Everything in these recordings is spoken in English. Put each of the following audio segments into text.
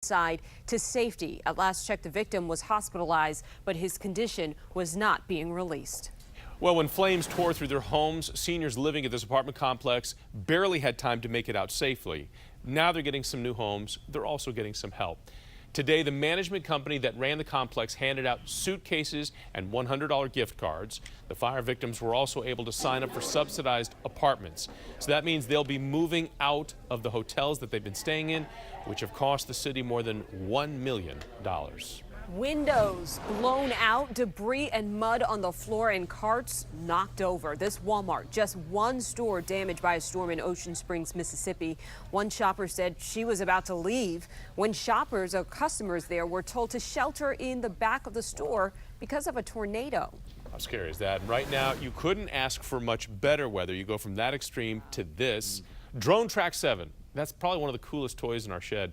side to safety. At last check, the victim was hospitalized, but his condition was not being released. Well, when flames tore through their homes, seniors living at this apartment complex barely had time to make it out safely. Now they're getting some new homes. They're also getting some help. Today, the management company that ran the complex handed out suitcases and $100 gift cards. The fire victims were also able to sign up for subsidized apartments. So that means they'll be moving out of the hotels that they've been staying in, which have cost the city more than $1 million. Windows blown out, debris and mud on the floor, and carts knocked over. This Walmart, just one store damaged by a storm in Ocean Springs, Mississippi. One shopper said she was about to leave when shoppers or customers there were told to shelter in the back of the store because of a tornado. How scary is that? Right now, you couldn't ask for much better weather. You go from that extreme to this. Drone Track 7. That's probably one of the coolest toys in our shed.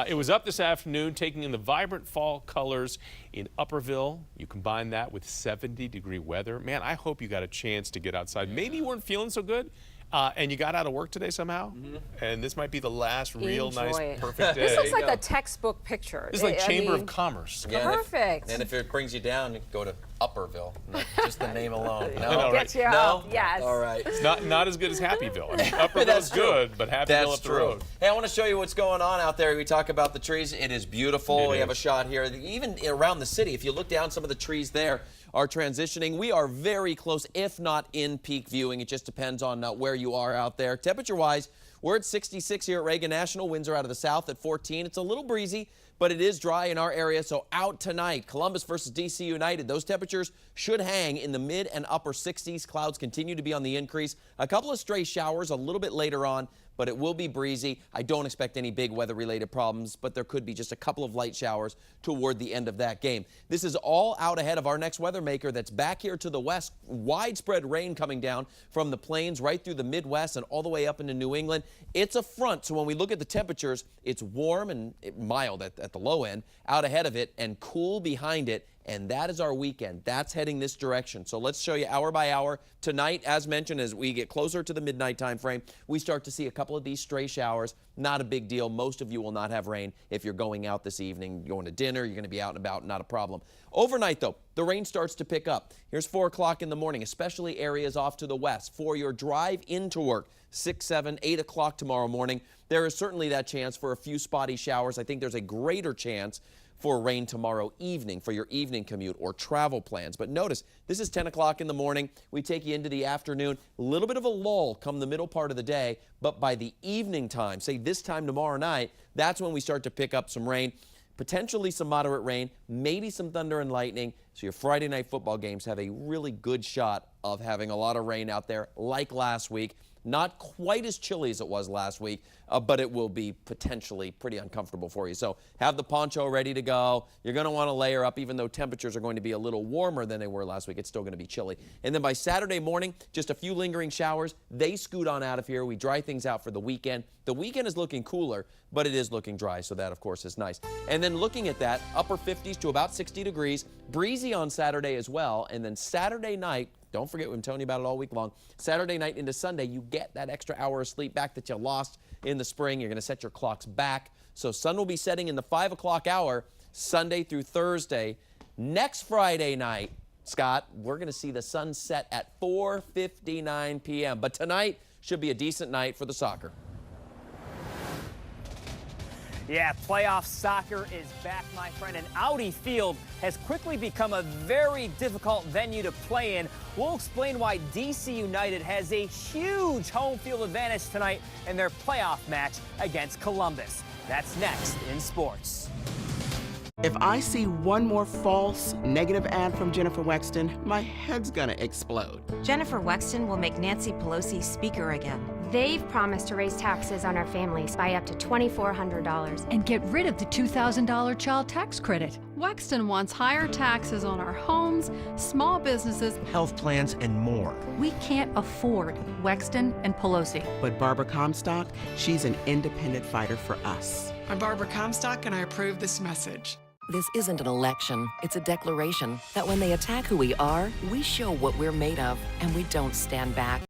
It was up this afternoon, taking in the vibrant fall colors in Upperville. You combine that with 70-degree weather. Man, I hope you got a chance to get outside. Maybe you weren't feeling so good, and you got out of work today somehow. And this might be the last real nice, perfect day. This looks like a textbook picture. This is like Chamber of Commerce. Yeah, perfect. And if it brings you down, you go to Upperville. Just the name alone. No, right? Get you out. No? Yes. All right. It's not as good as Happyville. I mean, Upperville's good, but Happyville up the road. Hey, I want to show you what's going on out there. We talk about the trees. It is beautiful. We have a shot here. Even around the city, if you look down, some of the trees there are transitioning. We are very close, if not in peak viewing. It just depends on where you are out there. Temperature-wise, we're at 66 here at Reagan National. Winds are out of the south at 14. It's a little breezy, but it is dry in our area. So out tonight, Columbus versus DC United. Those temperatures should hang in the mid and upper 60s. Clouds continue to be on the increase. A couple of stray showers a little bit later on, but it will be breezy. I don't expect any big weather-related problems, but there could be just a couple of light showers toward the end of that game. This is all out ahead of our next weather maker that's back here to the west. Widespread rain coming down from the plains right through the Midwest and all the way up into New England. It's a front, so when we look at the temperatures, it's warm and mild at the low end, out ahead of it, and cool behind it. And that is our weekend. That's heading this direction. So let's show you hour by hour. Tonight, as mentioned, as we get closer to the midnight time frame, we start to see a couple of these stray showers. Not a big deal. Most of you will not have rain if you're going out this evening, going to dinner, you're going to be out and about, not a problem. Overnight, though, the rain starts to pick up. Here's 4 o'clock in the morning, especially areas off to the west. For your drive into work, 6, 7, 8 o'clock tomorrow morning, there is certainly that chance for a few spotty showers. I think there's a greater chance for rain tomorrow evening for your evening commute or travel plans. But notice, this is 10 o'clock in the morning. We take you into the afternoon. A little bit of a lull come the middle part of the day, but by the evening time, say this time tomorrow night, that's when we start to pick up some rain, potentially some moderate rain, maybe some thunder and lightning. So your Friday night football games have a really good shot of having a lot of rain out there like last week. Not quite as chilly as it was last week, but it will be potentially pretty uncomfortable for you. So have the poncho ready to go. You're going to want to layer up, even though temperatures are going to be a little warmer than they were last week. It's still going to be chilly. And then by Saturday morning, just a few lingering showers. They scoot on out of here. We dry things out for the weekend. The weekend is looking cooler, but it is looking dry, so that, of course, is nice. And then looking at that, upper 50s to about 60 degrees. Breezy on Saturday as well. And then Saturday night, don't forget, we've been telling you about it all week long. Saturday night into Sunday, you get that extra hour of sleep back that you lost in the spring. You're going to set your clocks back. So sun will be setting in the 5 o'clock hour, Sunday through Thursday. Next Friday night, Scott, we're going to see the sun set at 4:59 p.m. But tonight should be a decent night for the soccer. Yeah, playoff soccer is back, my friend, and Audi Field has quickly become a very difficult venue to play in. We'll explain why DC United has a huge home field advantage tonight in their playoff match against Columbus. That's next in sports. If I see one more false negative ad from Jennifer Wexton, my head's gonna explode. Jennifer Wexton will make Nancy Pelosi speaker again. They've promised to raise taxes on our families by up to $2,400. And get rid of the $2,000 child tax credit. Wexton wants higher taxes on our homes, small businesses, health plans, and more. We can't afford Wexton and Pelosi. But Barbara Comstock, she's an independent fighter for us. I'm Barbara Comstock, and I approve this message. This isn't an election. It's a declaration that when they attack who we are, we show what we're made of, and we don't stand back.